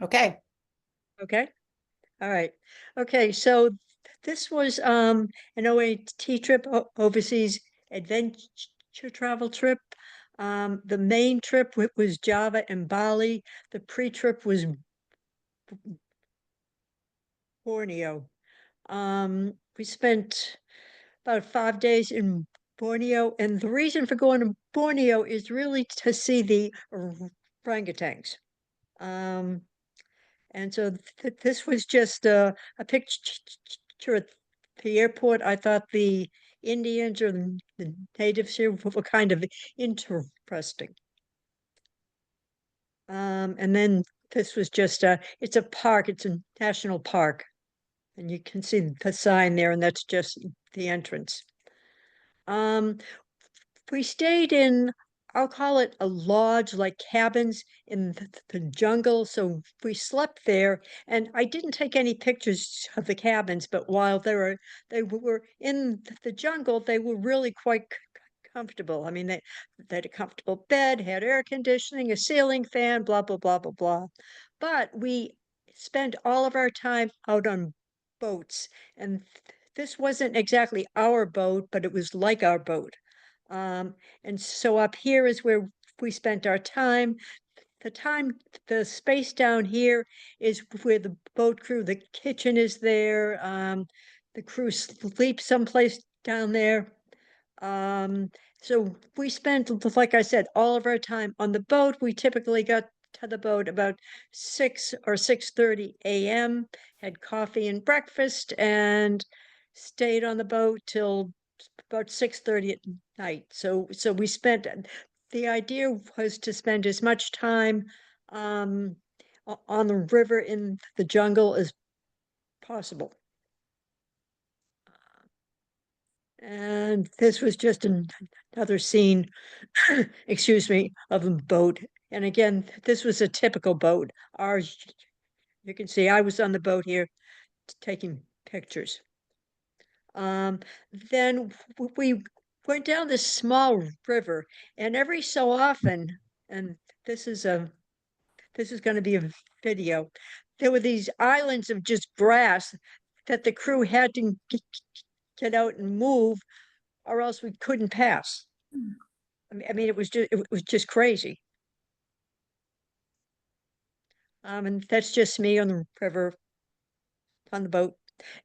Okay. Okay. All right. Okay. So this was an OAT trip, overseas adventure travel trip. The main trip was Java and Bali. The pre-trip was Borneo. We spent about 5 days in Borneo, and the reason for going to Borneo is really to see the orangutans. Um, And so this was just a picture at the airport. I thought the Indians or the natives here were kind of interesting. And then this was just it's a park, it's a national park. And you can see the sign there, and that's just the entrance. Um, We stayed in, I'll call it a lodge, like cabins in the jungle. So we slept there, and I didn't take any pictures of the cabins, but while they were in the jungle, they were really quite comfortable. I mean, they had a comfortable bed, had air conditioning, a ceiling fan, blah, blah, blah, blah, blah. But we spent all of our time out on boats, and this wasn't exactly our boat, but it was like our boat. And so up here is where we spent our time. The time, the space down here is where the boat crew, the kitchen is there. The crew sleeps someplace down there. Um, so we spent, like I said, all of our time on the boat. We typically got to the boat about 6 or 6:30 a.m., had coffee and breakfast, and stayed on the boat till about 6:30 at night. So we spent, the idea was to spend as much time um on the river in the jungle as possible. And this was just another scene, excuse me, of a boat. And again, this was a typical boat. Ours, you can see I was on the boat here taking pictures. Then we went down this small river, and every so often, and this is a this is going to be a video, there were these islands of just grass that the crew had to get out and move, or else we couldn't pass. I mean, it was just crazy. And that's just me on the river on the boat.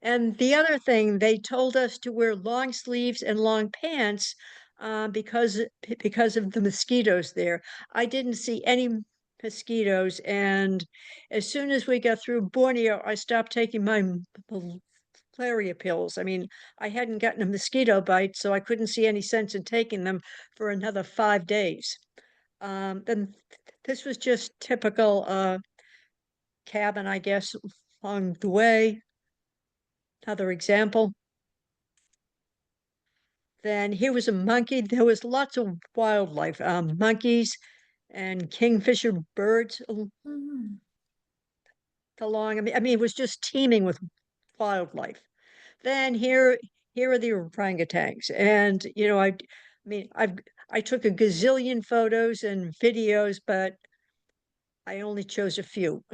And the other thing, they told us to wear long sleeves and long pants because of the mosquitoes there. I didn't see any mosquitoes, and as soon as we got through Borneo, I stopped taking my malaria pills. I mean, I hadn't gotten a mosquito bite, so I couldn't see any sense in taking them for another 5 days. Then this was just typical cabin, I guess, along the way. Another example. Then here was a monkey. There was lots of wildlife, monkeys and kingfisher birds Mhm. along. I mean, it was just teeming with wildlife. Then here are the orangutans, and I mean, I took a gazillion photos and videos, but I only chose a few.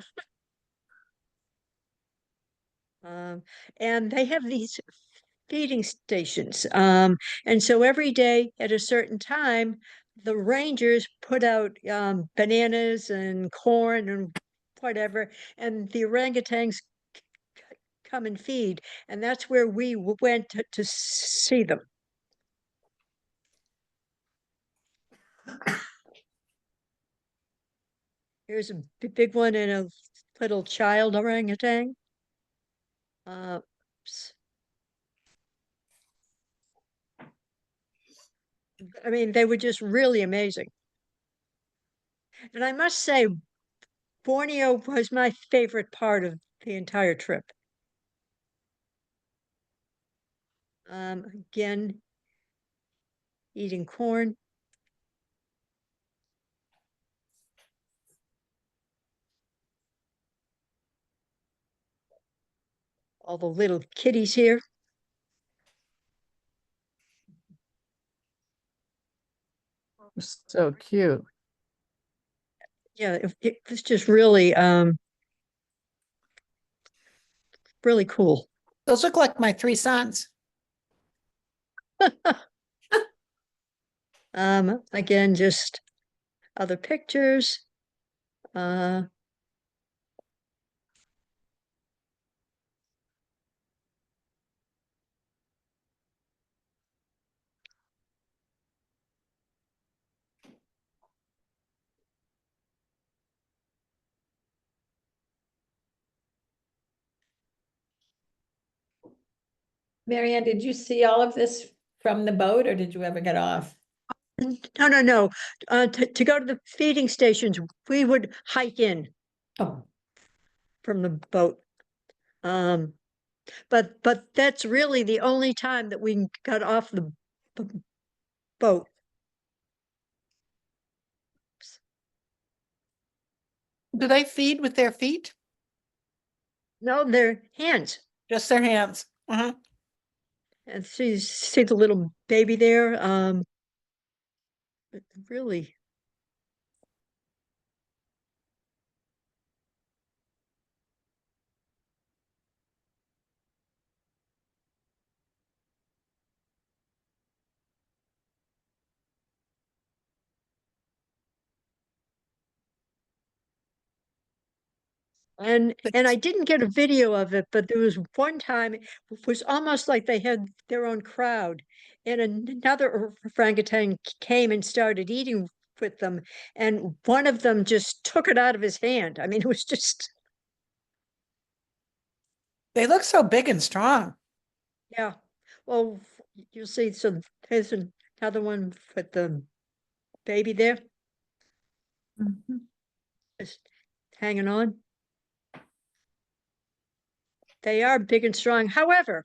Um, and they have these feeding stations. And so every day at a certain time, the rangers put out bananas and corn and whatever, and the orangutans come and feed. And that's where we went to see them. Here's a big one and a little child orangutan. Uh, I mean, they were just really amazing. And I must say, Borneo was my favorite part of the entire trip. Again, eating corn, all the little kitties here. So cute. Yeah, it was just really really cool. Those look like my three sons. Again, just other pictures. Uh, Marianne, did you see all of this from the boat or did you ever get off? no, no, no. To go to the feeding stations, we would hike in Oh, from the boat. Um, but that's really the only time that we got off the boat. do they feed with their feet? No, their hands. Just their hands. And see the little baby there. Really. And I didn't get a video of it, but there was one time it was almost like they had their own crowd, and another orangutan came and started eating with them, and one of them just took it out of his hand. I mean, it was just They look so big and strong. yeah. Well, you'll see. So there's another one with the baby there, just hanging on. They are big and strong. However,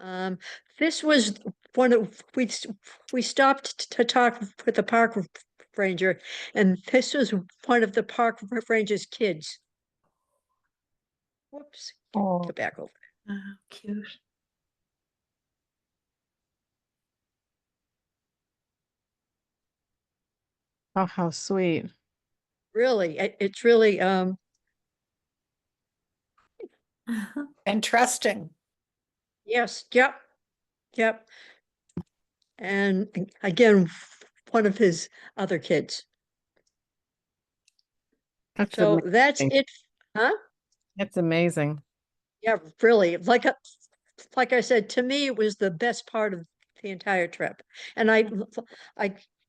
Um, this was one of we stopped to talk with the park ranger, and this was one of the park ranger's kids. Whoops, Oh, go back over. cute. Oh, how sweet. Really, it's really And trusting. yes, yep, yep. And again, one of his other kids. That's So that's amazing. it, huh? That's amazing. Yeah, really. Like I said, to me, it was the best part of the entire trip. And I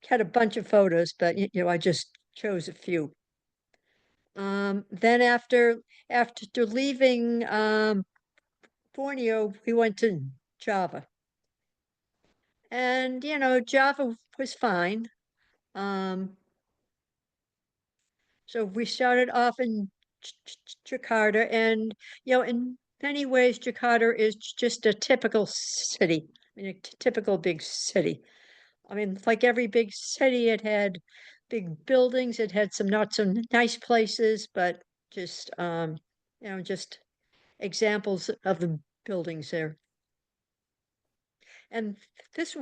had a bunch of photos, but you know, I just chose a few. Then after leaving Borneo, we went to Java. And you know, Java was fine. Um, so we started off in Jakarta, and you know, in many ways, Jakarta is just a typical city. I mean, a typical big city. I mean, like every big city, it had big buildings. It had some not so nice places, but just you know, just examples of the buildings there. And this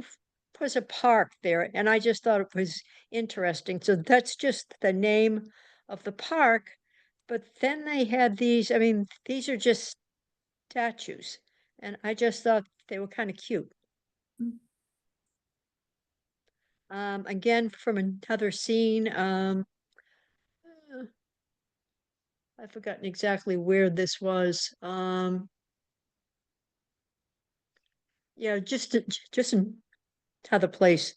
was a park there, and I just thought it was interesting. So that's just the name of the park. But then they had these, I mean, these are just statues, and I just thought they were kind of cute. Again, from another scene, uh, I've forgotten exactly where this was. Yeah, just another place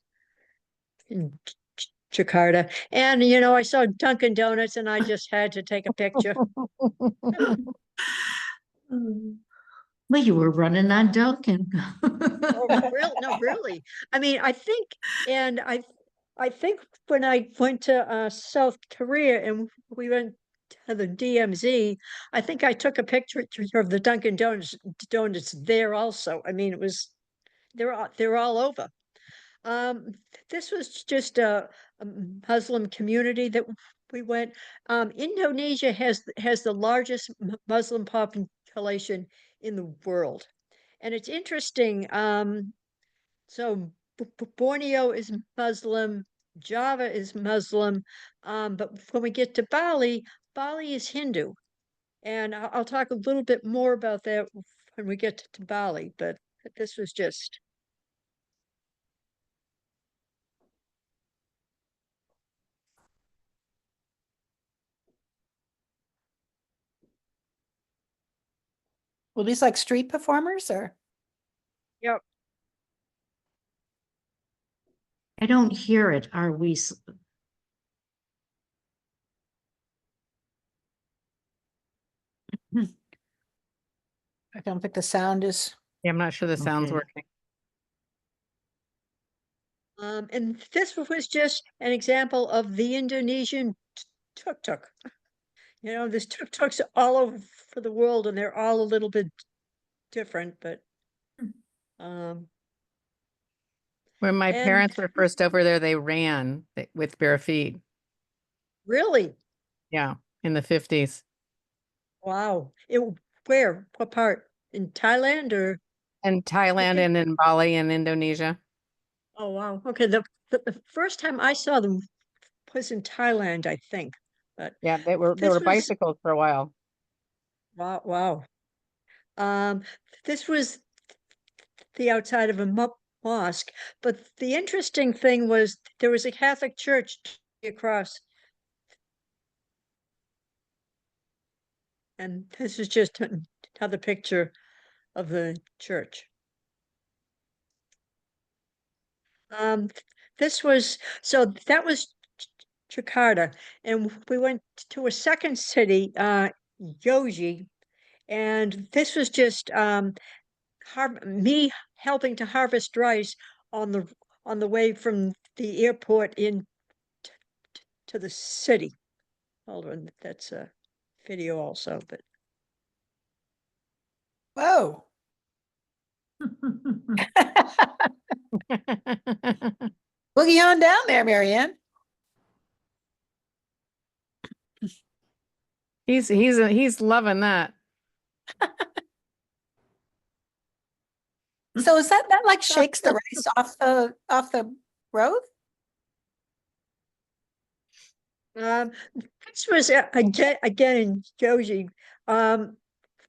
in Jakarta. And you know, I saw Dunkin' Donuts, and I just had to take a picture. Well, you were running on Duncan. Oh, real? No, really. I mean, and I think when I went to South Korea and we went to the DMZ, I think I took a picture of the Dunkin' Donuts there also. I mean, it was they're all over. Um, this was just a Muslim community that we went. Indonesia has the largest Muslim population in the world, and it's interesting. So Borneo is Muslim, Java is Muslim, but when we get to Bali, Bali is Hindu. And I'll talk a little bit more about that when we get to Bali, but this was just, Were these like street performers or? yep. I don't hear it. Are we? I don't think the sound is. Yeah, I'm not sure the sound's Okay. working. And this was just an example of the Indonesian tuk-tuk. You know, there's tuk-tuks all over the world and they're all a little bit different, but um, When my and parents were first over there, they ran with bare feet. really, Yeah, in the 50s. wow. Where? What part? In Thailand or? In Thailand Okay. and in Bali and Indonesia. Oh, wow. Okay, the first time I saw them was in Thailand, I think. But Yeah, they were this was bicycles for a while. wow, wow. Um, this was the outside of a mosque, but the interesting thing was there was a Catholic church across, and this is just another picture of the church. Um, this was so that was Jakarta, and we went to a second city, Yogi, and this was just me helping to harvest rice on the way from the airport in to the city. Hold on, that's a video also, but Whoa. Boogie on down there, Marianne. He's loving that. So is that like shakes the rice off the road? this was again in Joji. Um,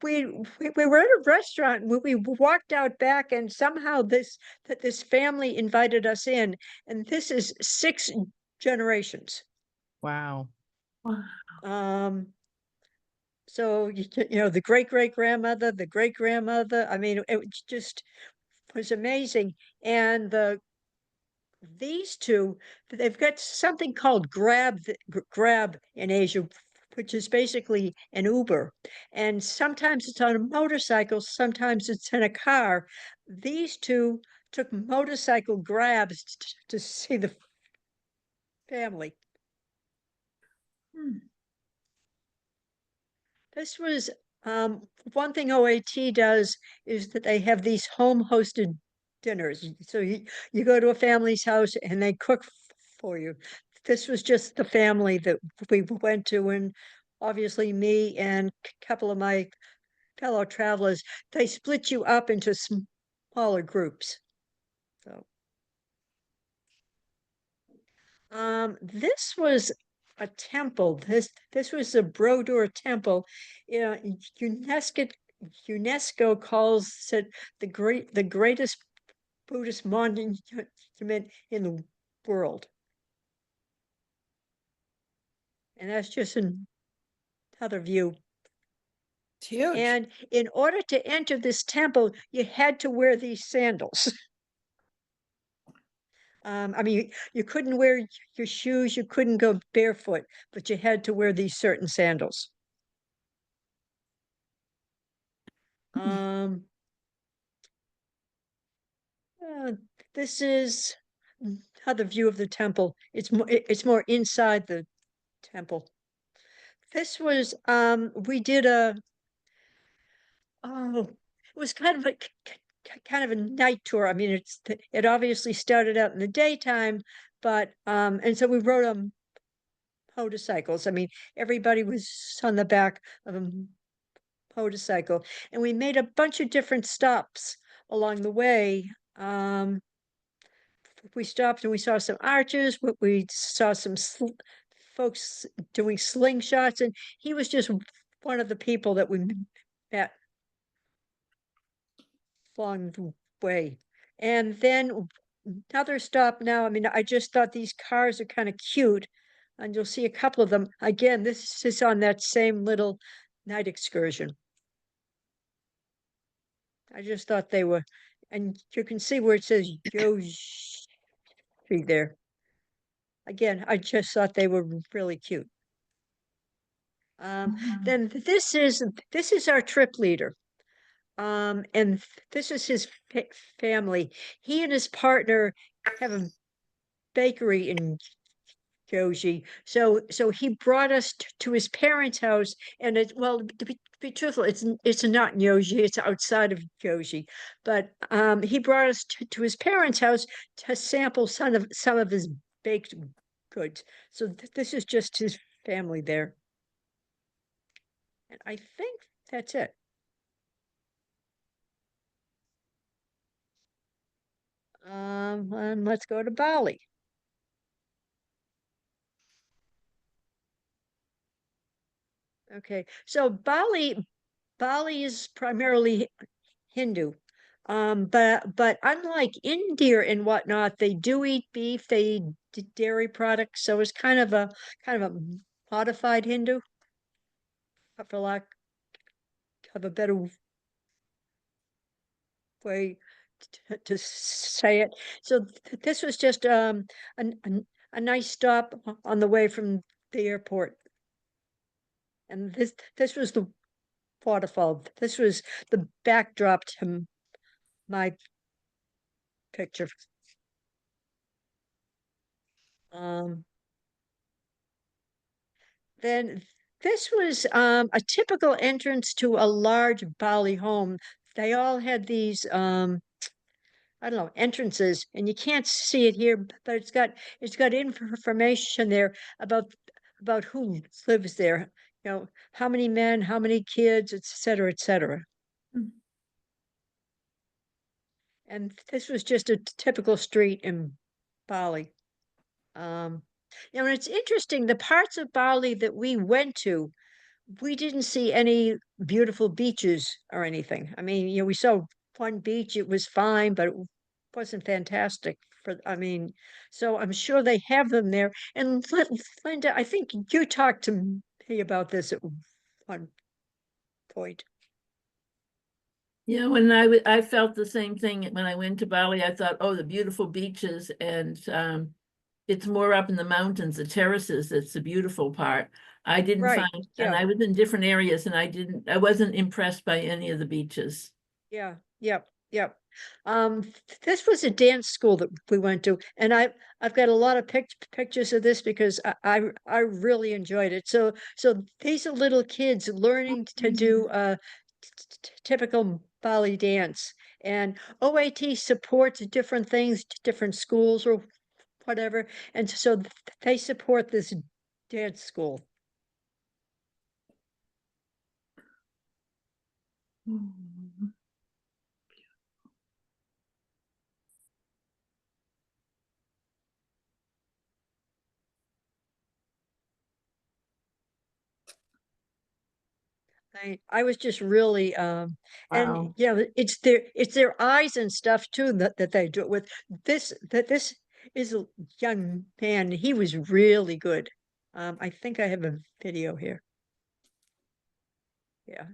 we were at a restaurant and we walked out back and somehow this family invited us in, and this is 6 generations. Wow. Um, so you know the great grandmother, the great grandmother. I mean, it just was amazing, and these two, they've got something called Grab in Asia, which is basically an Uber. And sometimes it's on a motorcycle, sometimes it's in a car. These two took motorcycle grabs to see the family. This was one thing OAT does is that they have these home hosted dinners. So you go to a family's house and they cook for you. This was just the family that we went to, and obviously me and a couple of my fellow travelers, they split you up into smaller groups. So this was a temple. This was the Brodor temple. You know, UNESCO calls it the greatest Buddhist monument in the world. And that's just another view. It's huge. And in order to enter this temple, you had to wear these sandals. I mean, you couldn't wear your shoes, you couldn't go barefoot, but you had to wear these certain sandals. Um, uh, this is another view of the temple. It's more inside the temple. This was we did it was kind of a night tour. I mean, it obviously started out in the daytime, but and so we rode on motorcycles. I mean, everybody was on the back of a motorcycle, and we made a bunch of different stops along the way. We stopped and we saw some archers, but we saw some folks doing slingshots, and he was just one of the people that we met along the way. And then another stop now, I mean, I just thought these cars are kind of cute. And you'll see a couple of them. Again, this is on that same little night excursion. I just thought they were, and you can see where it says Yoshi there. Again, I just thought they were really cute. Then this is our trip leader. And this is his family. He and his partner have a bakery in Joji. So he brought us to his parents' house, and well, to be truthful, it's not in Yoji, it's outside of Yoji. But he brought us to his parents' house to sample some of his baked goods. So this is just his family there. And I think that's it. And let's go to Bali. Okay, so Bali is primarily Hindu. But unlike India and whatnot, they do eat beef, they eat dairy products, so it's kind of a modified Hindu, for lack of a better way to say it. So this was just a nice stop on the way from the airport. And this was the waterfall. This was the backdrop to my picture. Then this was a typical entrance to a large Bali home. They all had these I don't know, entrances, and you can't see it here, but it's got information there about who lives there, you know, how many men, how many kids, et cetera, et cetera. Mm. And this was just a typical street in Bali. You know, and it's interesting, the parts of Bali that we went to, we didn't see any beautiful beaches or anything. I mean, you know, we saw one beach, it was fine, but it wasn't fantastic I mean, so I'm sure they have them there. And Linda, I think you talked to me about this at one point. Yeah, I felt the same thing when I went to Bali. I thought, oh, the beautiful beaches, and it's more up in the mountains, the terraces, that's the beautiful part. I didn't Right, find, yeah. and I was in different areas, and I wasn't impressed by any of the beaches. Yeah, yep, yep. This was a dance school that we went to, and I've got a lot of pictures of this because I really enjoyed it. So these are little kids learning to do typical Bali dance, and OAT supports different things, different schools or whatever, and so they support this dance school. I was just really Wow. and yeah, it's their eyes and stuff too that they do it with. This is a young man, he was really good. I think I have a video here. Yeah.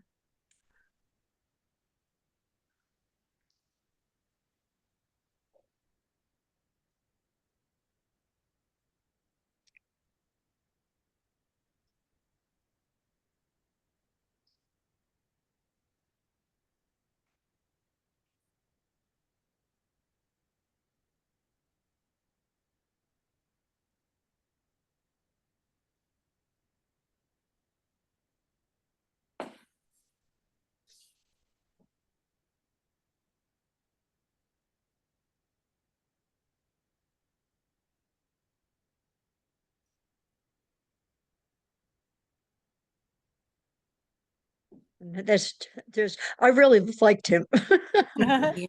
And there's I really liked him. See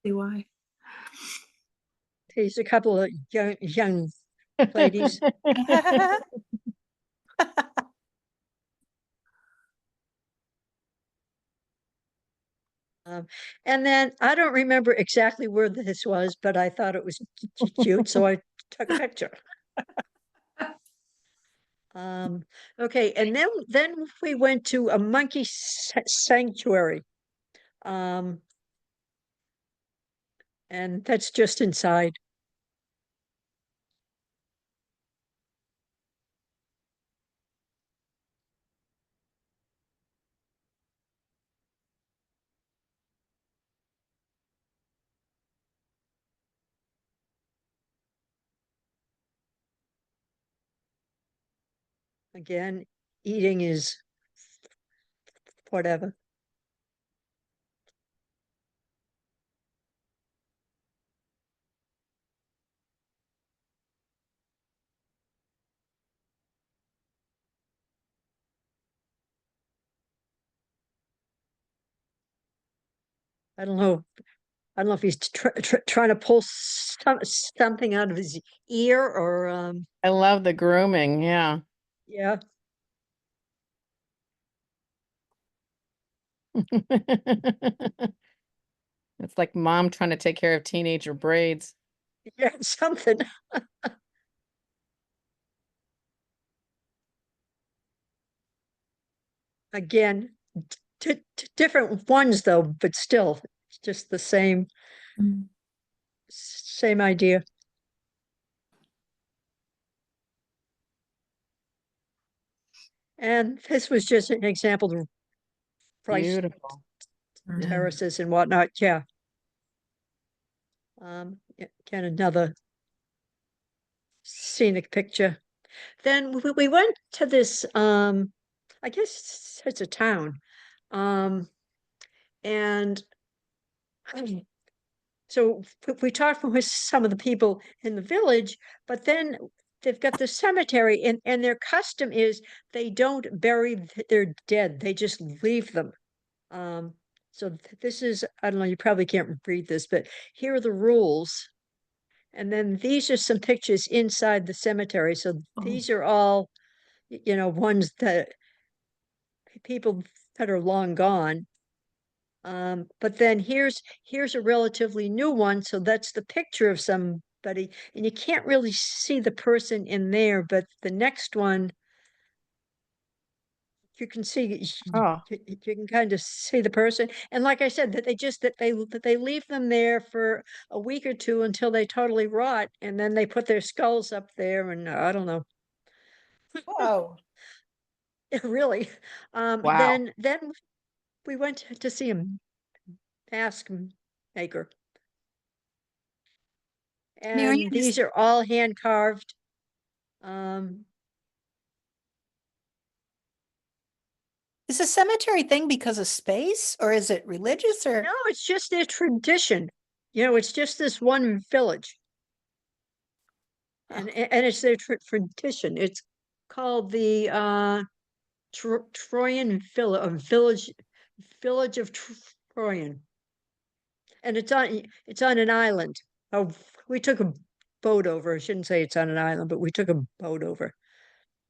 why? He's a couple of young ladies. And then I don't remember exactly where this was, but I thought it was cute, so I took a picture. Okay, and then we went to a monkey sanctuary. And that's just inside. Again, eating is whatever. I don't know. I don't know if he's trying to pull something out of his ear or I love the grooming. Yeah. yeah. It's like mom trying to take care of teenager braids. Yeah, something. Again, different ones though, but still, it's just the same same idea. And this was just an example of rice Beautiful. terraces and whatnot. Yeah. Again, another scenic picture. Then we went to this I guess it's a town. And so we talked with some of the people in the village, but then they've got the cemetery and their custom is they don't bury their dead, they just leave them. So this is, I don't know, you probably can't read this, but here are the rules. And then these are some pictures inside the cemetery. So these are all, ones that people that are long gone. But then here's a relatively new one. So that's the picture of somebody, and you can't really see the person in there, but the next one you can see Oh, you can kind of see the person. And like I said, that they leave them there for a week or two until they totally rot, and then they put their skulls up there, and I don't know. Whoa. Really. wow. Then we went to see a mask maker. Marianne, And these are all hand carved. Um, is the cemetery thing because of space or is it religious or? no, it's just their tradition. It's just this one village. And it's their tradition. It's called the Troyan village of Troyan. And it's on an island. Oh, we took a boat over. I shouldn't say it's on an island, but we took a boat over.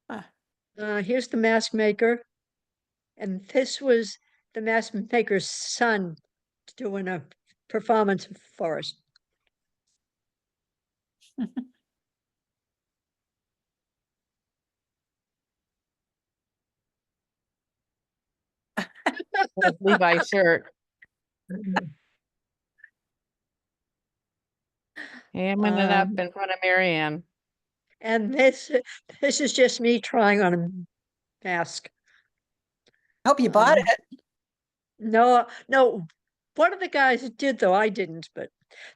Ah. Here's the mask maker. And this was the mask maker's son doing a performance for us. Levi shirt. Hamming it up in front of Marianne. And this is just me trying on a mask. I hope you bought Um, it. No, no. One of the guys did though, I didn't, but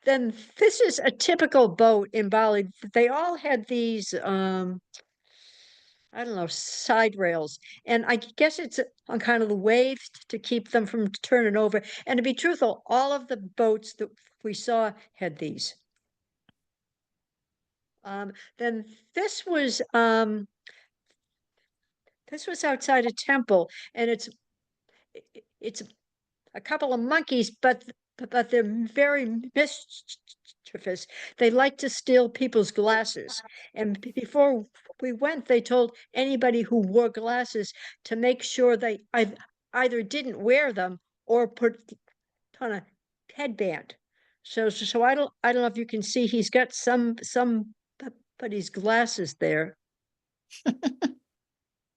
then this is a typical boat in Bali. They all had these I don't know, side rails. And I guess it's on kind of the waves to keep them from turning over. And to be truthful, all of the boats that we saw had these. Then this was outside a temple, and it's a couple of monkeys, but they're very mischievous. They like to steal people's glasses. And before we went, they told anybody who wore glasses to make sure they either didn't wear them or put on a headband. So I don't know if you can see, he's got somebody's glasses there.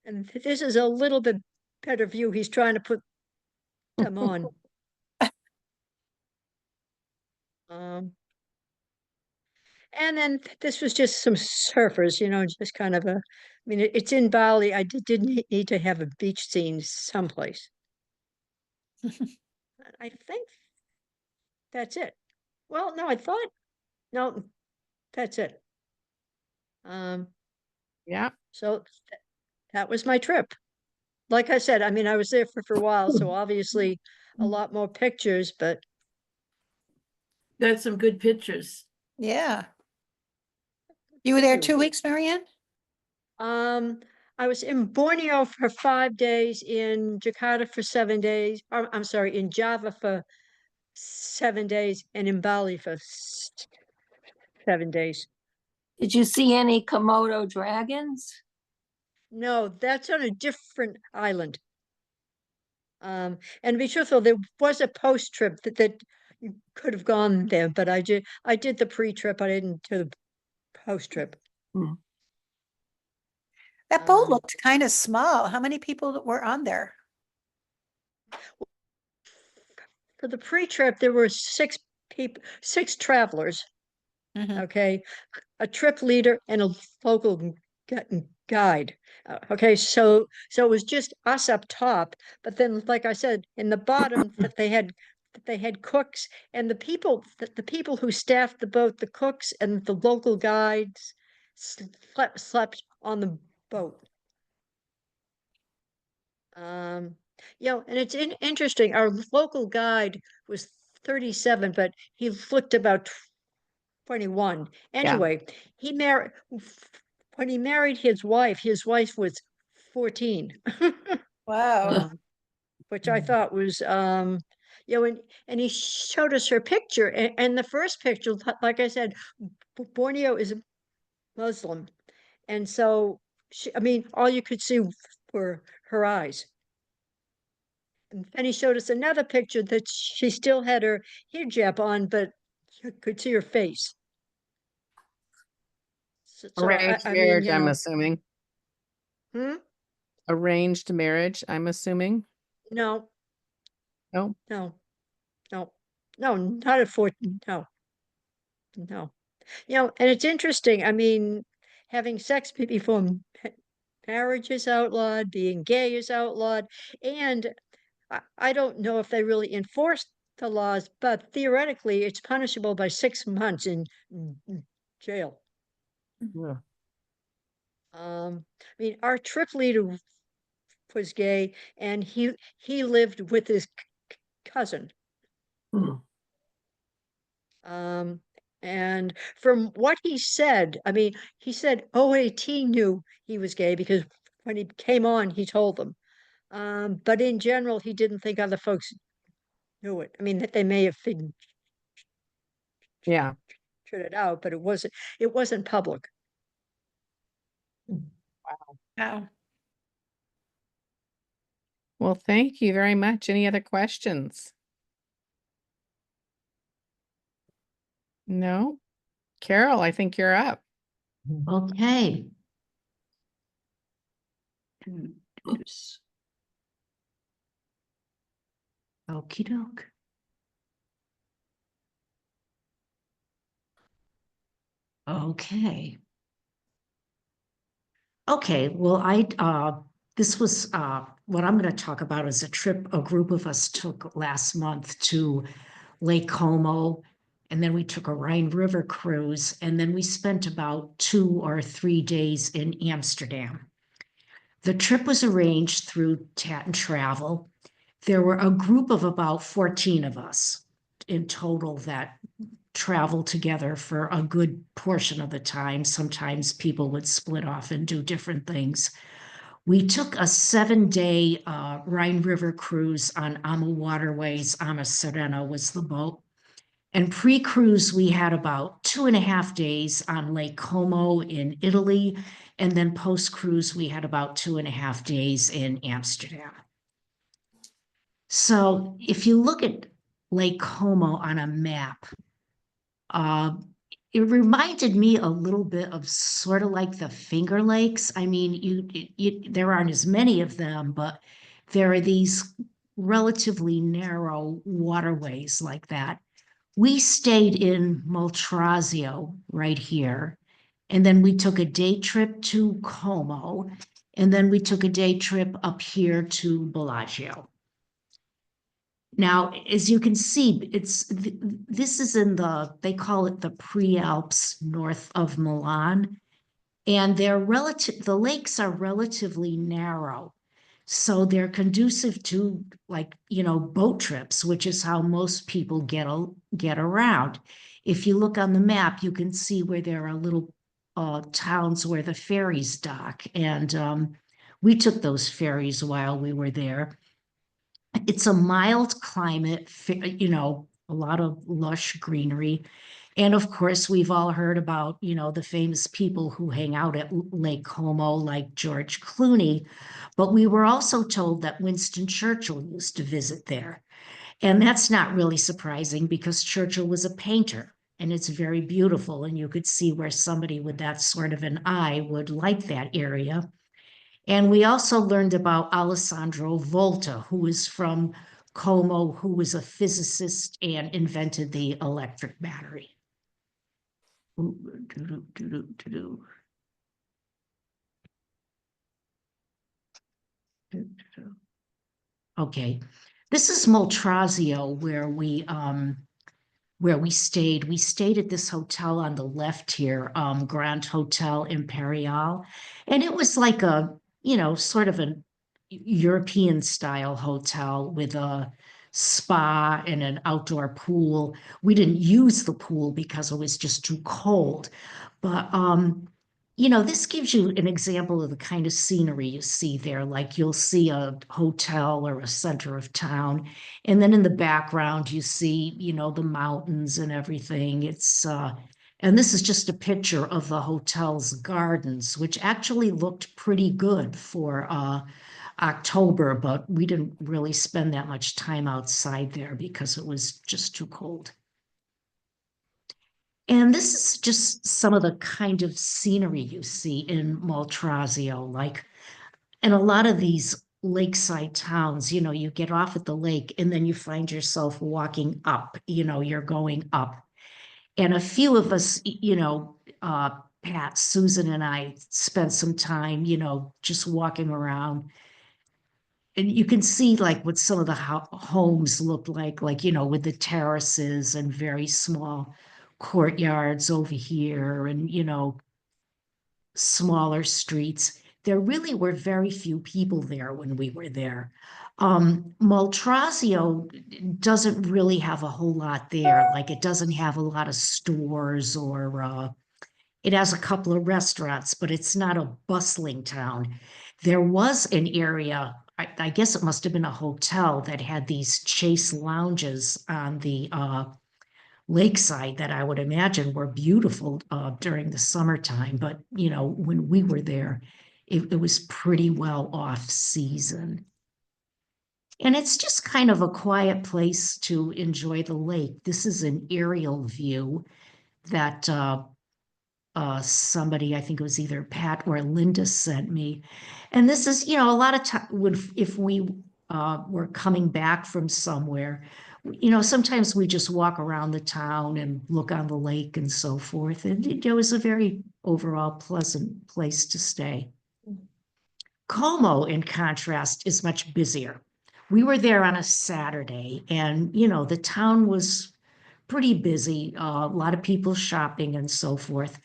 And this is a little bit better view. He's trying to put them on. And then this was just some surfers, just kind of I mean, it's in Bali. I did need to have a beach scene someplace. I think that's it. Well, no, no, that's it. Yeah. So that was my trip. Like I said, I mean, I was there for a while, so obviously a lot more pictures, but Got some good pictures. Yeah. You were there Thank you. 2 weeks, Marianne? I was in Borneo for 5 days, in Jakarta for 7 days. I'm sorry, in Java for 7 days, and in Bali for 7 days. Did you see any Komodo dragons? No, that's on a different island. And to be truthful, there was a post trip that you could have gone there, but I did the pre-trip. I didn't do the post trip. That boat Um, looked kind of small. How many people were on there? For the pre-trip, there were 6 people, 6 travelers. Mhm. Okay, a trip leader and a local guide. Okay, so it was just us up top, but then, like I said, in the bottom that they had cooks, and the people who staffed the boat, the cooks and the local guides slept on the boat. And it's interesting. Our local guide was 37, but he looked about 21. Anyway, when he married his wife was 14. Wow. Which I thought was and he showed us her picture, and the first picture, like I said, Borneo is Muslim, and so I mean, all you could see were her eyes. And then he showed us another picture that she still had her hijab on, but you could see her face. So Arranged I mean, marriage, I'm assuming. hmm? Arranged marriage, I'm assuming. No, No. no, no, no, not at 14. No, no. And it's interesting. I mean, having sex before marriage is outlawed, being gay is outlawed, and I don't know if they really enforce the laws, but theoretically, it's punishable by 6 months in jail. Yeah. I mean, our trip leader was gay, and he lived with his cousin. And from what he said, I mean, he said OAT knew he was gay because when he came on, he told them. But in general, he didn't think other folks knew it. I mean, that they may have figured Yeah. it out, but it wasn't public. Wow. Well, thank you very much. Any other questions? No? Carol, I think you're up. Okay. Oops. Okey doke. Okay. Okay, well, this was, what I'm going to talk about is a trip a group of us took last month to Lake Como, and then we took a Rhine River cruise, and then we spent about 2 or 3 days in Amsterdam. The trip was arranged through Tatton Travel. There were a group of about 14 of us in total that traveled together for a good portion of the time. Sometimes people would split off and do different things. We took a 7-day Rhine River cruise on Ama Waterways. Ama Serena was the boat. And pre-cruise, we had about 2.5 days on Lake Como in Italy. And then post-cruise, we had about 2.5 days in Amsterdam. So if you look at Lake Como on a map. It reminded me a little bit of sort of like the Finger Lakes. I mean, there aren't as many of them, but there are these relatively narrow waterways like that. We stayed in Maltrazio right here, and then we took a day trip to Como, and then we took a day trip up here to Bellagio. Now, as you can see, this is in they call it the Prealps north of Milan. And the lakes are relatively narrow. So they're conducive to boat trips, which is how most people get around. If you look on the map, you can see where there are little towns where the ferries dock. And we took those ferries while we were there. It's a mild climate, a lot of lush greenery. And of course, we've all heard about, the famous people who hang out at Lake Como, like George Clooney. But we were also told that Winston Churchill used to visit there. And that's not really surprising because Churchill was a painter and it's very beautiful. And you could see where somebody with that sort of an eye would like that area. And we also learned about Alessandro Volta, who was from Como, who was a physicist and invented the electric battery. Okay, this is Maltrazio where we stayed. We stayed at this hotel on the left here, Grand Hotel Imperial, and it was like a sort of an European style hotel with a spa and an outdoor pool. We didn't use the pool because it was just too cold, but this gives you an example of the kind of scenery you see there. Like you'll see a hotel or a center of town, and then in the background you see, the mountains and everything. And this is just a picture of the hotel's gardens, which actually looked pretty good for October, but we didn't really spend that much time outside there because it was just too cold. And this is just some of the kind of scenery you see in Maltrazio, and a lot of these lakeside towns, you get off at the lake and then you find yourself walking up, you're going up. And a few of us, Pat, Susan, and I spent some time, just walking around. And you can see what some of the homes look like, with the terraces and very small courtyards over here and, smaller streets. There really were very few people there when we were there. Maltrazio doesn't really have a whole lot there. It doesn't have a lot of stores or it has a couple of restaurants, but it's not a bustling town. There was an area, I guess it must have been a hotel that had these chase lounges on the lakeside that I would imagine were beautiful during the summertime. But, when we were there, it was pretty well off season. And it's just kind of a quiet place to enjoy the lake. This is an aerial view that somebody, I think it was either Pat or Linda, sent me. And this is, a lot of time if we were coming back from somewhere, sometimes we just walk around the town and look on the lake and so forth. And it was a very overall pleasant place to stay. Como, in contrast, is much busier. We were there on a Saturday and, the town was pretty busy, a lot of people shopping and so forth.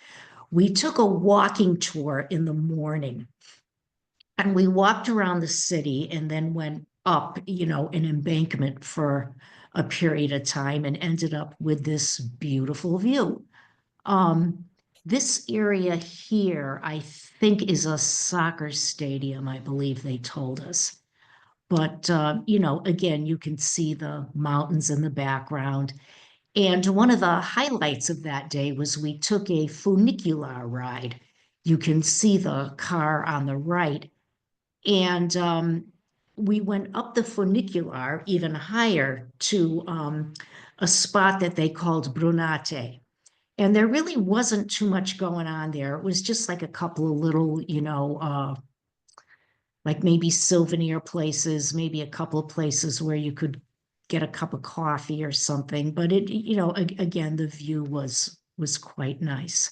We took a walking tour in the morning and we walked around the city and then went up, an embankment for a period of time and ended up with this beautiful view. This area here, I think, is a soccer stadium, I believe they told us. But, again, you can see the mountains in the background. And one of the highlights of that day was we took a funicular ride. You can see the car on the right. And we went up the funicular even higher to a spot that they called Brunate. And there really wasn't too much going on there. It was just like a couple of little, like maybe souvenir places, maybe a couple of places where you could get a cup of coffee or something. But it, again, the view was quite nice.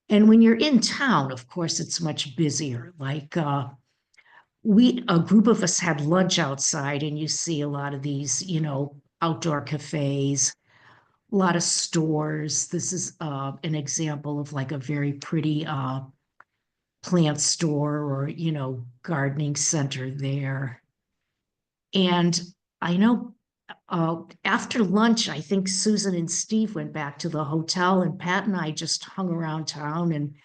And when you're in town, of course, it's much busier. Like a group of us had lunch outside, and you see a lot of these, outdoor cafes, a lot of stores. This is an example of like a very pretty plant store or, gardening center there. And I know after lunch, I think Susan and Steve went back to the hotel, and Pat and I just hung around town and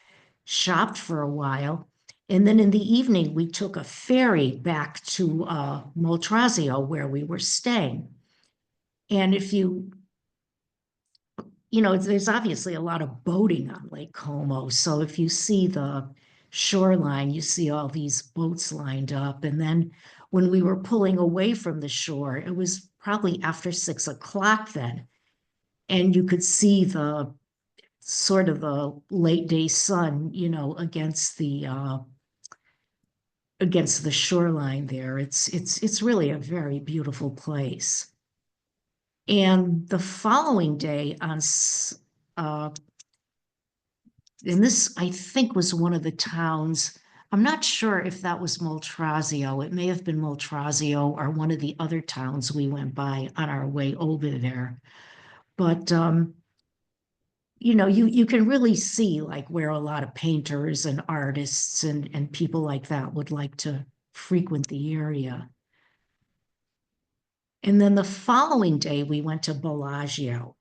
shopped for a while. And then in the evening, we took a ferry back to Moltrazio, where we were staying. And if there's obviously a lot of boating on Lake Como. So if you see the shoreline, you see all these boats lined up. And then when we were pulling away from the shore, it was probably after 6 o'clock then. And you could see the sort of the late day sun, against the shoreline there. It's really a very beautiful place. And the following day and this I think was one of the towns, I'm not sure if that was Moltrazio. It may have been Moltrazio or one of the other towns we went by on our way over there. But you can really see like where a lot of painters and artists and people like that would like to frequent the area. And then the following day, we went to Bellagio.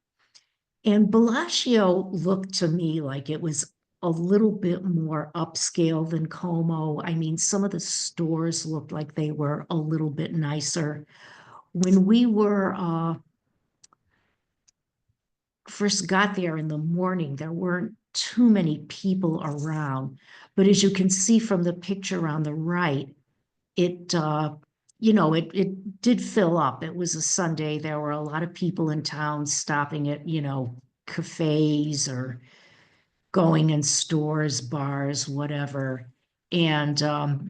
And Bellagio looked to me like it was a little bit more upscale than Como. I mean, some of the stores looked like they were a little bit nicer. When we were first got there in the morning, there weren't too many people around. But as you can see from the picture on the right, it did fill up. It was a Sunday. There were a lot of people in town stopping at, cafes or going in stores, bars, whatever. And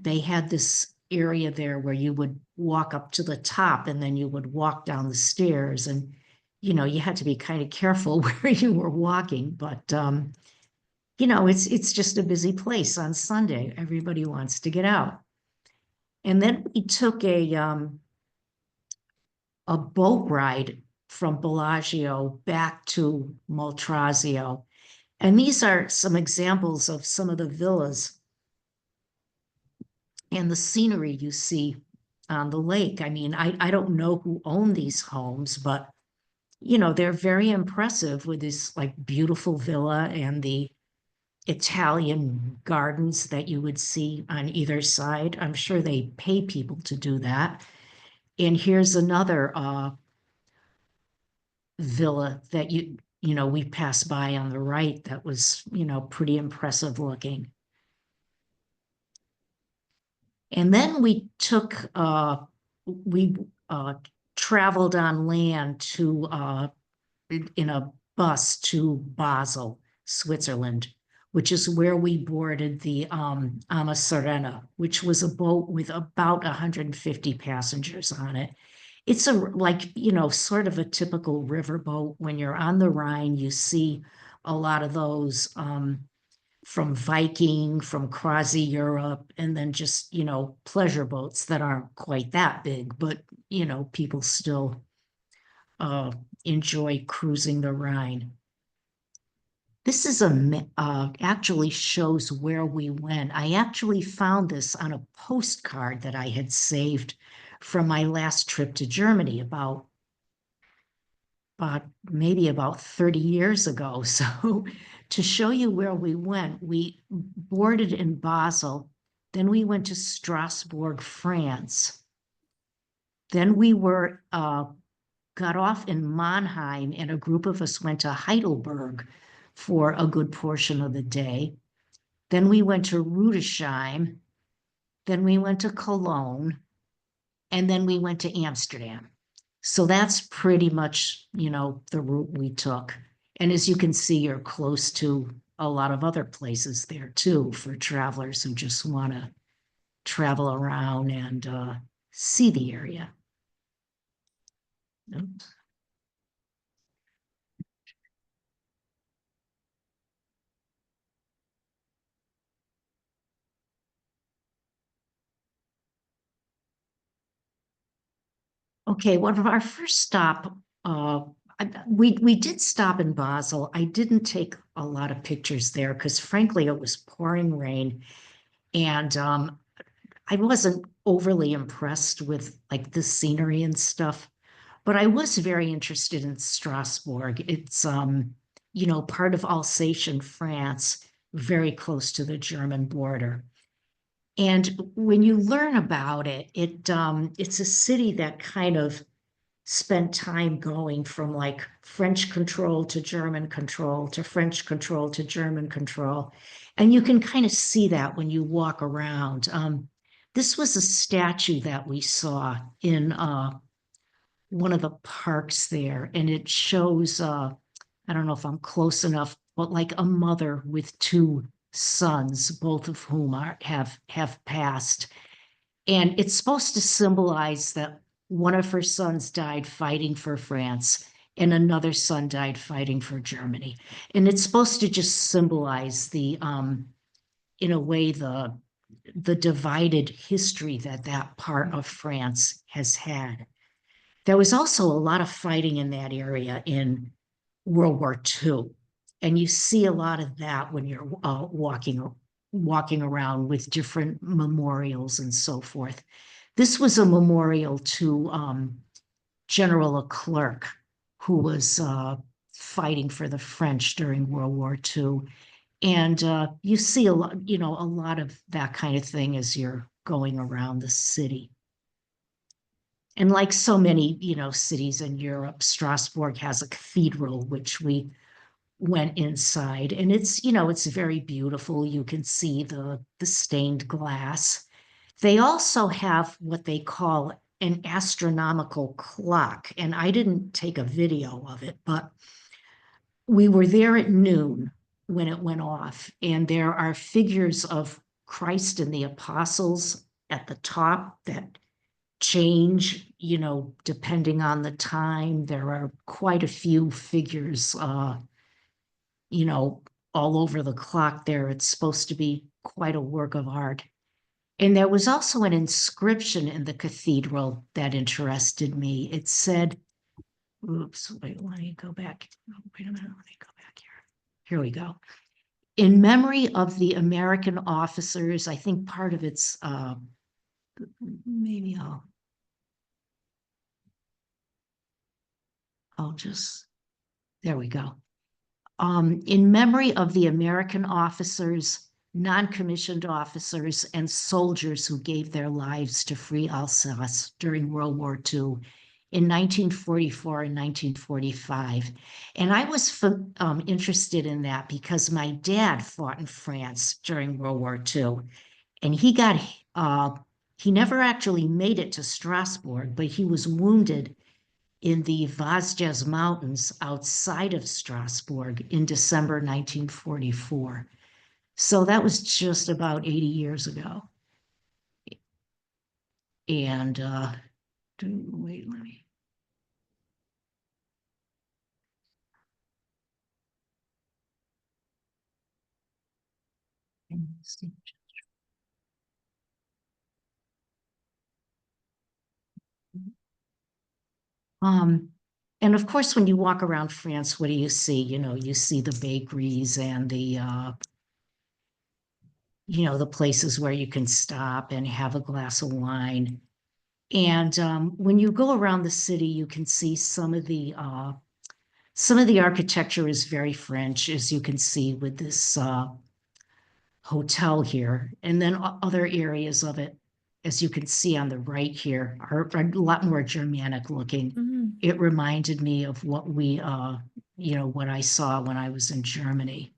they had this area there where you would walk up to the top and then you would walk down the stairs. And, you had to be kind of careful where you were walking. But, it's just a busy place on Sunday. Everybody wants to get out. And then we took a boat ride from Bellagio back to Moltrazio. And these are some examples of some of the villas and the scenery you see on the lake. I mean, I don't know who owned these homes, but, they're very impressive with this like beautiful villa and the Italian gardens that you would see on either side. I'm sure they pay people to do that. And here's another villa that we passed by on the right that was, pretty impressive looking. And then we traveled on land in a bus to Basel, Switzerland, which is where we boarded the Ama Serena, which was a boat with about 150 passengers on it. It's sort of a typical riverboat. When you're on the Rhine, you see a lot of those from Viking, from Croisi Europe, and then just, pleasure boats that aren't quite that big, but, people still enjoy cruising the Rhine. This is actually shows where we went. I actually found this on a postcard that I had saved from my last trip to Germany about maybe about 30 years ago. So to show you where we went, we boarded in Basel, then we went to Strasbourg, France. Then we got off in Mannheim, and a group of us went to Heidelberg for a good portion of the day. Then we went to Rudesheim. Then we went to Cologne. and then we went to Amsterdam. So that's pretty much, the route we took. And as you can see, you're close to a lot of other places there too for travelers who just want to travel around and see the area. Oops. Okay, one of our first stop, we did stop in Basel. I didn't take a lot of pictures there because frankly, it was pouring rain. And I wasn't overly impressed with like the scenery and stuff, but I was very interested in Strasbourg. It's, part of Alsatian France, very close to the German border. And when you learn about it, it's a city that kind of spent time going from like French control to German control to French control to German control. And you can kind of see that when you walk around. This was a statue that we saw in one of the parks there, and it shows, I don't know if I'm close enough, but like a mother with two sons, both of whom have passed. And it's supposed to symbolize that one of her sons died fighting for France and another son died fighting for Germany. And it's supposed to just symbolize the, in a way, the divided history that part of France has had. There was also a lot of fighting in that area in World War II. And you see a lot of that when you're walking around with different memorials and so forth. This was a memorial to General Leclerc, who was fighting for the French during World War II. And you see a lot of that kind of thing as you're going around the city. And like so many, cities in Europe, Strasbourg has a cathedral, which we went inside, and it's very beautiful. You can see the stained glass. They also have what they call an astronomical clock, and I didn't take a video of it, but we were there at noon when it went off, and there are figures of Christ and the apostles at the top that change, depending on the time. There are quite a few figures, all over the clock there. It's supposed to be quite a work of art. And there was also an inscription in the cathedral that interested me. It said, oops, wait, let me go back. Wait a minute, let me go back here. Here we go. In memory of the American officers, I think part of it's, maybe I'll just, there we go. In memory of the American officers, non-commissioned officers, and soldiers who gave their lives to free Alsace during World War II in 1944 and 1945. And I was interested in that because my dad fought in France during World War II, and he never actually made it to Strasbourg, but he was wounded in the Vosges Mountains outside of Strasbourg in December 1944. So that was just about 80 years ago. And wait, let me. And of course, when you walk around France, what do you see? You see the bakeries and the places where you can stop and have a glass of wine. And when you go around the city, you can see some of the architecture is very French, as you can see with this hotel here. And then other areas of it, as you can see on the right here, are a lot more Germanic looking. Mhm. It reminded me of what what I saw when I was in Germany.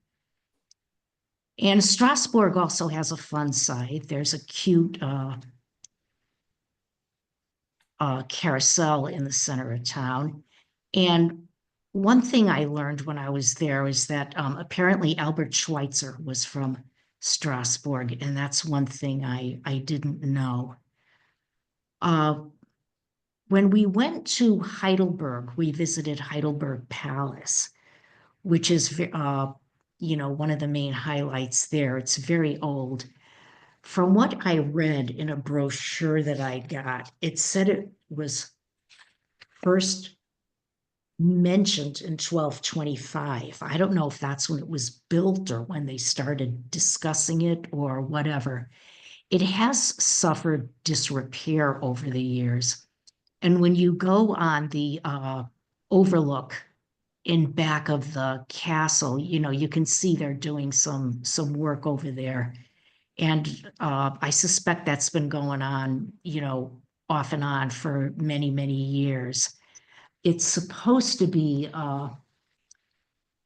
And Strasbourg also has a fun side. There's a cute carousel in the center of town. And one thing I learned when I was there is that apparently Albert Schweitzer was from Strasbourg, and that's one thing I didn't know. When we went to Heidelberg, we visited Heidelberg Palace, which is, one of the main highlights there. It's very old. From what I read in a brochure that I got, it said it was first mentioned in 1225. I don't know if that's when it was built or when they started discussing it or whatever. It has suffered disrepair over the years. And when you go on the overlook in back of the castle, you can see they're doing some work over there. And I suspect that's been going on, off and on for many, many years. It's supposed to be an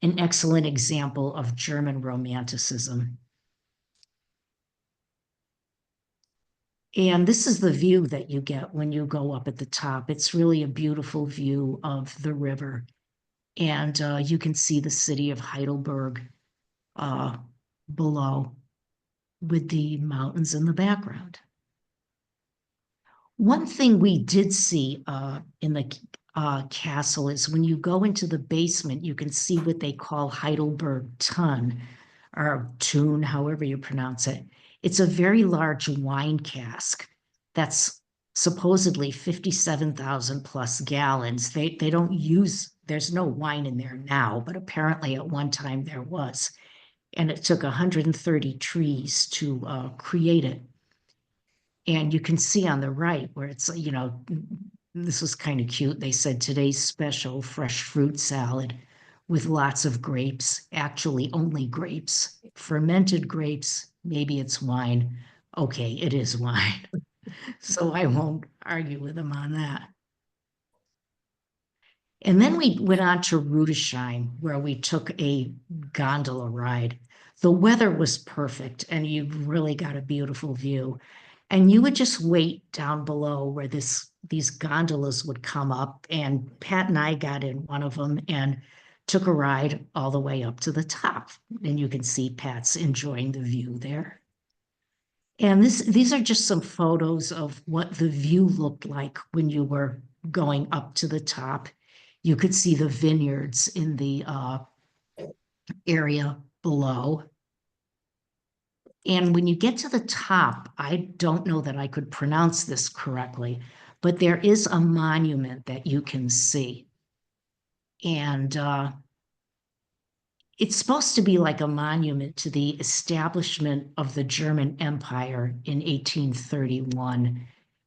excellent example of German Romanticism. And this is the view that you get when you go up at the top. It's really a beautiful view of the river. And you can see the city of Heidelberg below with the mountains in the background. One thing we did see in the castle is when you go into the basement, you can see what they call Heidelberg Tun, or Tune, however you pronounce it. It's a very large wine cask that's supposedly 57,000 plus gallons. They don't use, there's no wine in there now, but apparently at one time there was. And it took 130 trees to create it. And you can see on the right where it's, this was kind of cute. They said today's special fresh fruit salad with lots of grapes, actually only grapes, fermented grapes. Maybe it's wine. Okay, it is wine. So I won't argue with them on that. And then we went on to Rudesheim, where we took a gondola ride. The weather was perfect, and you really got a beautiful view. And you would just wait down below where these gondolas would come up, and Pat and I got in one of them and took a ride all the way up to the top. And you can see Pat's enjoying the view there. And these are just some photos of what the view looked like when you were going up to the top. You could see the vineyards in the area below. And when you get to the top, I don't know that I could pronounce this correctly, but there is a monument that you can see. And it's supposed to be like a monument to the establishment of the German Empire in 1831.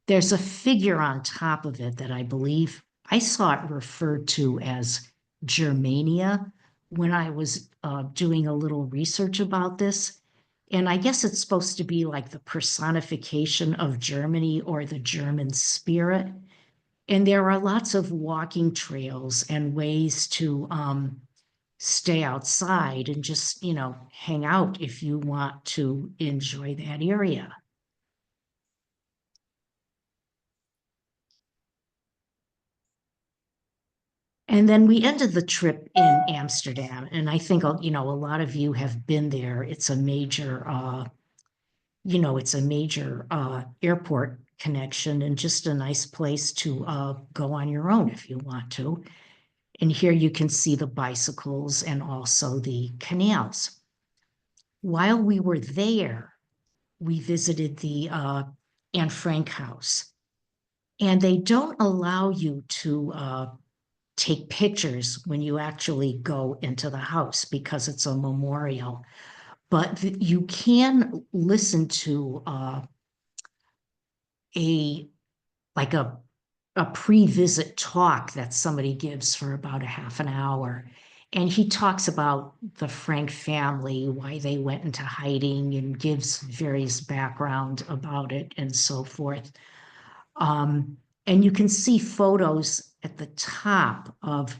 There's a figure on top of it that I believe I saw it referred to as Germania when I was doing a little research about this. And I guess it's supposed to be like the personification of Germany or the German spirit. And there are lots of walking trails and ways to stay outside and just, hang out if you want to enjoy that area. And then we ended the trip in Amsterdam. And I think, a lot of you have been there. It's a major, airport connection and just a nice place to go on your own if you want to. And here you can see the bicycles and also the canals. While we were there, we visited the Anne Frank house. And they don't allow you to take pictures when you actually go into the house because it's a memorial. But you can listen to a pre-visit talk that somebody gives for about a half an hour. And he talks about the Frank family, why they went into hiding, and gives various background about it and so forth. And you can see photos at the top of,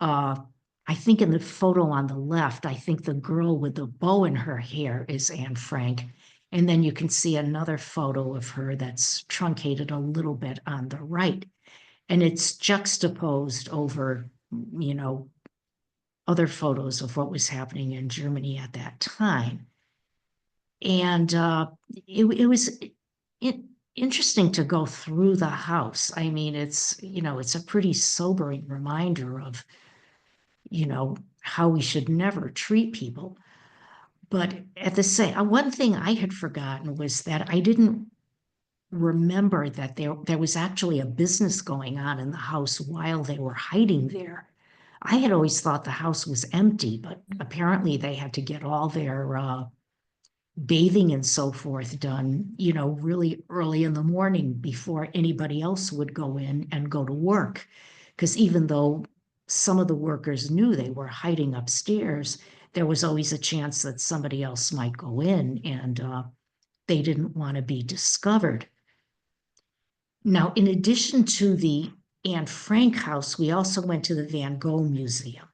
I think in the photo on the left, I think the girl with the bow in her hair is Anne Frank. And then you can see another photo of her that's truncated a little bit on the right. And it's juxtaposed over, you know, other photos of what was happening in Germany at that time. And it was interesting to go through the house. I mean, it's, you know, it's a pretty sobering reminder of, you know, how we should never treat people. But at the same, one thing I had forgotten was that I didn't remember that there was actually a business going on in the house while they were hiding there. I had always thought the house was empty, but apparently they had to get all their bathing and so forth done, you know, really early in the morning before anybody else would go in and go to work. Because even though some of the workers knew they were hiding upstairs, there was always a chance that somebody else might go in, and they didn't want to be discovered. Now, in addition to the Anne Frank house, we also went to the Van Gogh Museum.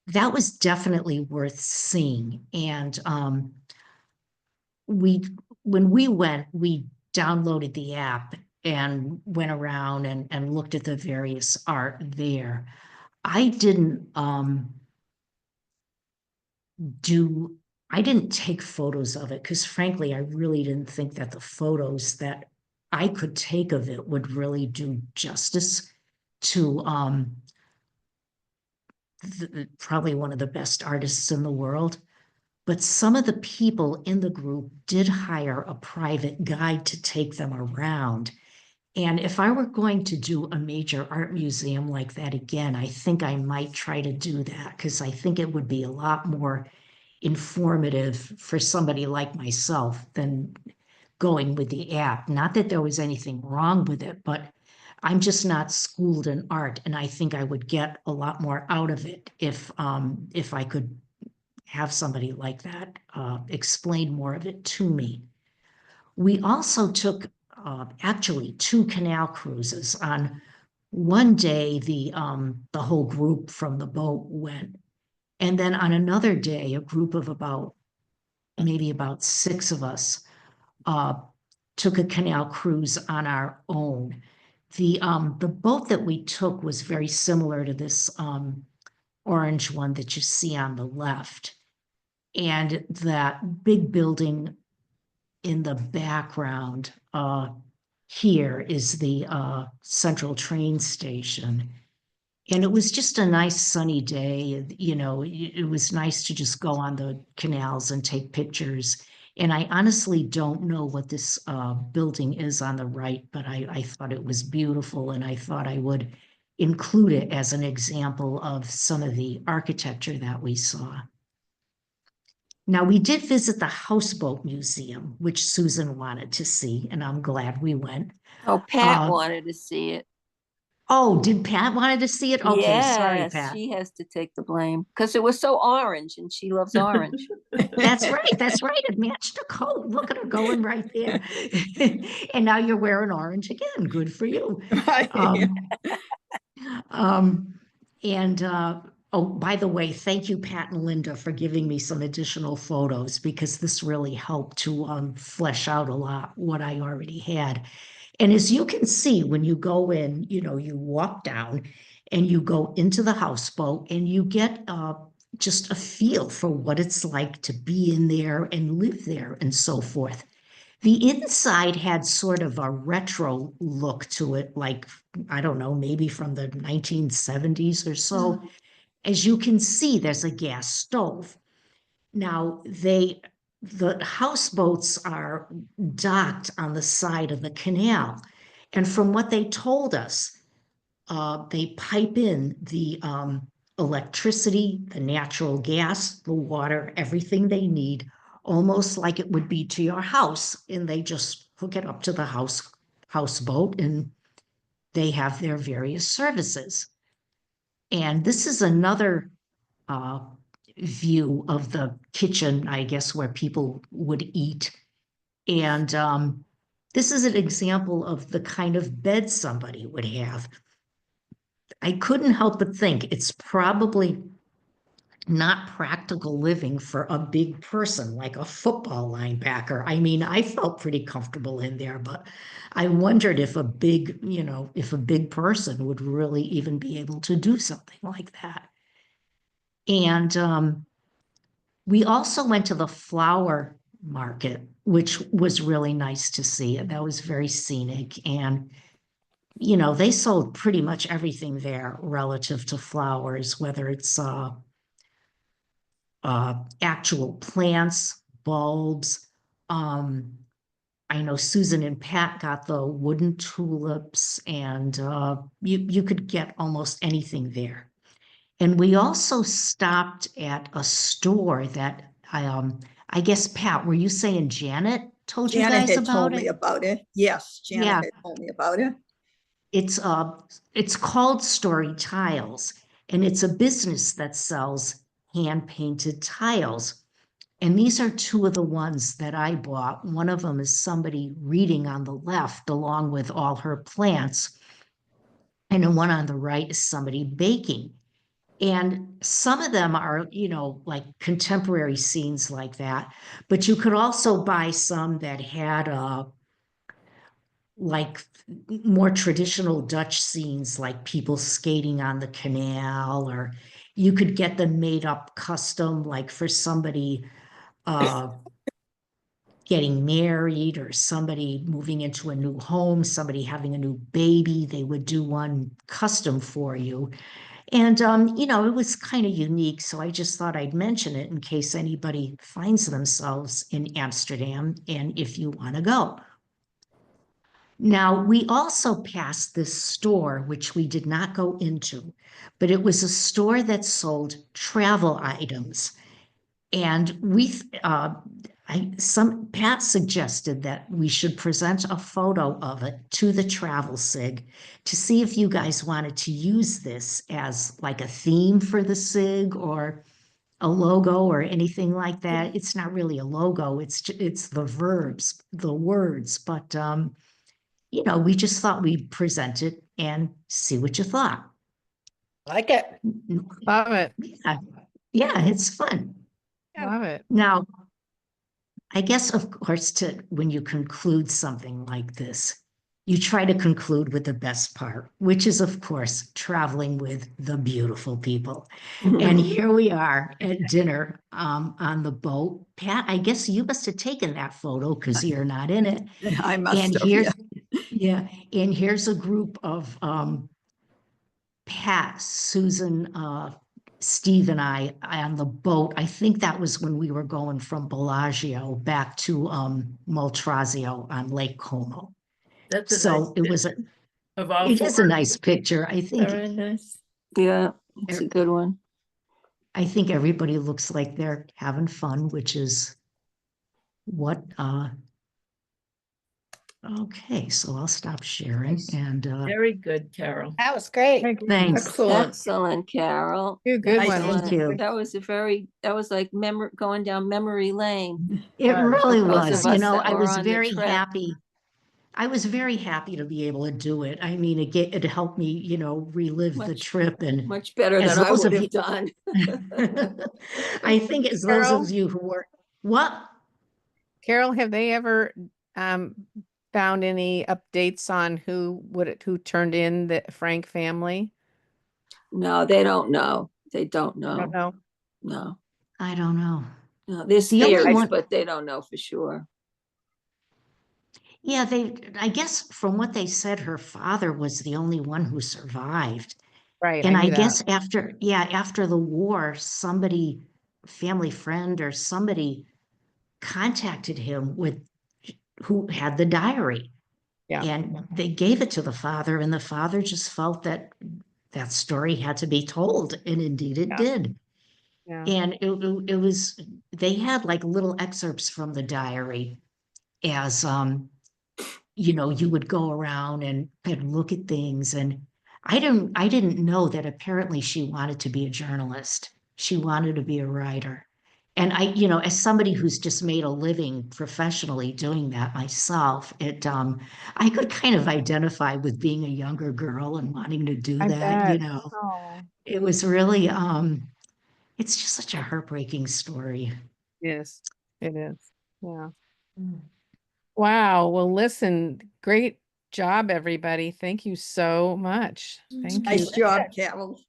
That was definitely worth seeing. And when we went, we downloaded the app and went around and looked at the various art there. I didn't take photos of it because frankly, I really didn't think that the photos that I could take of it would really do justice to probably one of the best artists in the world. But some of the people in the group did hire a private guide to take them around. And if I were going to do a major art museum like that again, I think I might try to do that because I think it would be a lot more informative for somebody like myself than going with the app. Not that there was anything wrong with it, but I'm just not schooled in art, and I think I would get a lot more out of it if I could have somebody like that explain more of it to me. We also took actually 2 canal cruises. On one day, the whole group from the boat went, and then on another day, a group of maybe about 6 of us took a canal cruise on our own. The boat that we took was very similar to this orange one that you see on the left. And that big building in the background here is the central train station. And it was just a nice sunny day. You know, it was nice to just go on the canals and take pictures. And I honestly don't know what this building is on the right, but I thought it was beautiful, and I thought I would include it as an example of some of the architecture that we saw. Now, we did visit the Houseboat Museum, which Susan wanted to see, and I'm glad we went. Oh, Pat wanted to see it. Oh, did Pat wanted to see it? Okay, sorry, Yes, Pat. she has to take the blame because it was so orange and she loves orange. That's right. That's right. It matched the coat. Look at her going right there. And now you're wearing orange again. Good for you. Oh, by the way, thank you, Pat and Linda, for giving me some additional photos because this really helped to flesh out a lot what I already had. And as you can see, when you go in, you know, you walk down and you go into the houseboat and you get just a feel for what it's like to be in there and live there and so forth. The inside had sort of a retro look to it, like, I don't know, maybe from the 1970s or so. As you can see, there's a gas stove. Now, the houseboats are docked on the side of the canal. And from what they told us, they pipe in the electricity, the natural gas, the water, everything they need, almost like it would be to your house. And they just hook it up to the houseboat, and they have their various services. And this is another view of the kitchen, I guess, where people would eat. And this is an example of the kind of bed somebody would have. I couldn't help but think it's probably not practical living for a big person like a football linebacker. I mean, I felt pretty comfortable in there, but I wondered if a big, if a big person would really even be able to do something like that. And we also went to the flower market, which was really nice to see. And that was very scenic. And, they sold pretty much everything there relative to flowers, whether it's actual plants, bulbs. I know Susan and Pat got the wooden tulips, and you could get almost anything there. And we also stopped at a store that I guess, Pat, were you saying Janet told you Janet guys had told about me it? about it. Yes, Janet Yeah. had told me about it. It's called Story Tiles, and it's a business that sells hand painted tiles. And these are two of the ones that I bought. One of them is somebody reading on the left along with all her plants. And the one on the right is somebody baking. And some of them are, like contemporary scenes like that. But you could also buy some that had like more traditional Dutch scenes, like people skating on the canal, or you could get them made up custom, like for somebody getting married or somebody moving into a new home, somebody having a new baby, they would do one custom for you. And, it was kind of unique. So I just thought I'd mention it in case anybody finds themselves in Amsterdam and if you want to go. Now, we also passed this store, which we did not go into, but it was a store that sold travel items. And Pat suggested that we should present a photo of it to the travel SIG to see if you guys wanted to use this as like a theme for the SIG or a logo or anything like that. It's not really a logo, it's the verbs, the words, but we just thought we'd present it and see what you thought. Like it. Love it. Yeah, it's fun. Love it. Now, I guess, of course, when you conclude something like this, you try to conclude with the best part, which is, of course, traveling with the beautiful people. And here we are at dinner on the boat. Pat, I guess you must have taken that photo because you're not in it. I must And have, here's, yeah. and here's a group of Pat, Susan, Steve and I on the boat. I think that was when we were going from Bellagio back to Maltrazio on Lake Como. That's a So nice it was picture of all it is a four. nice picture. I think Very nice. Yeah, it's a good one. everybody looks like they're having fun, which is what okay, so I'll stop sharing and Very good, Carol. That was great. thanks. Excellent. Excellent, Carol. You good Nice. one. Thank you. That was like going down memory lane. It really For those was. of us that I were was on the very trip. happy. I was very happy to be able to do it. I mean, it helped me, relive the Much- trip. And Much better as than I those of would have you- done. I think as those Carol? of you who were, what? Carol, have they ever found any updates on who turned in the Frank family? No, they don't know. They don't I don't know. know. No, I don't know. no. There's The only theories, one- but they don't know for sure. Yeah, I guess from what they said, her father was the only one who survived. Right. And I knew that. guess after the war, family friend or somebody contacted him who had the diary. Yeah. And they gave it to the father, and the father just felt that story had to be told. And indeed it Yeah. did. Yeah. And it was, they had like little excerpts from the diary as, you would go around and look at things. And I didn't know that apparently she wanted to be a journalist. She wanted to be a writer. And as somebody who's just made a living professionally doing that myself, I could kind of identify with being a younger girl and wanting to do I that, bet. Oh. It was really, it's just such a heartbreaking story. Yes, it is. Yeah. Wow. Well, listen, great job, everybody. Thank you so much. Thank you. Nice job, Carol.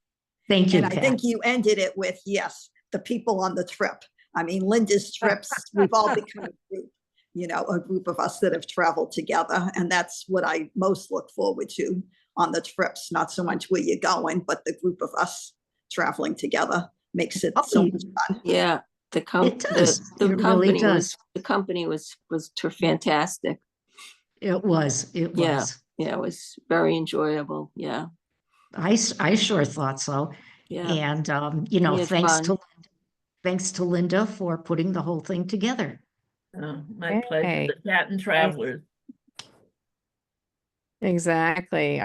Thank you, And I Pat. think you ended it with, yes, the people on the trip. I mean, Linda's trips, we've all become a group, you know, a group of us that have traveled together. And that's what I most look forward to on the trips, not so much where you're going, but the group of us traveling together makes it so much fun. Yeah, the does. the It really company does. was fantastic. It was. Yeah, it was very enjoyable. Yeah, I sure thought so. yeah. And, We had fun. thanks to Linda for putting the whole thing together. My pleasure. Hey. The Patent Travelers. Exactly.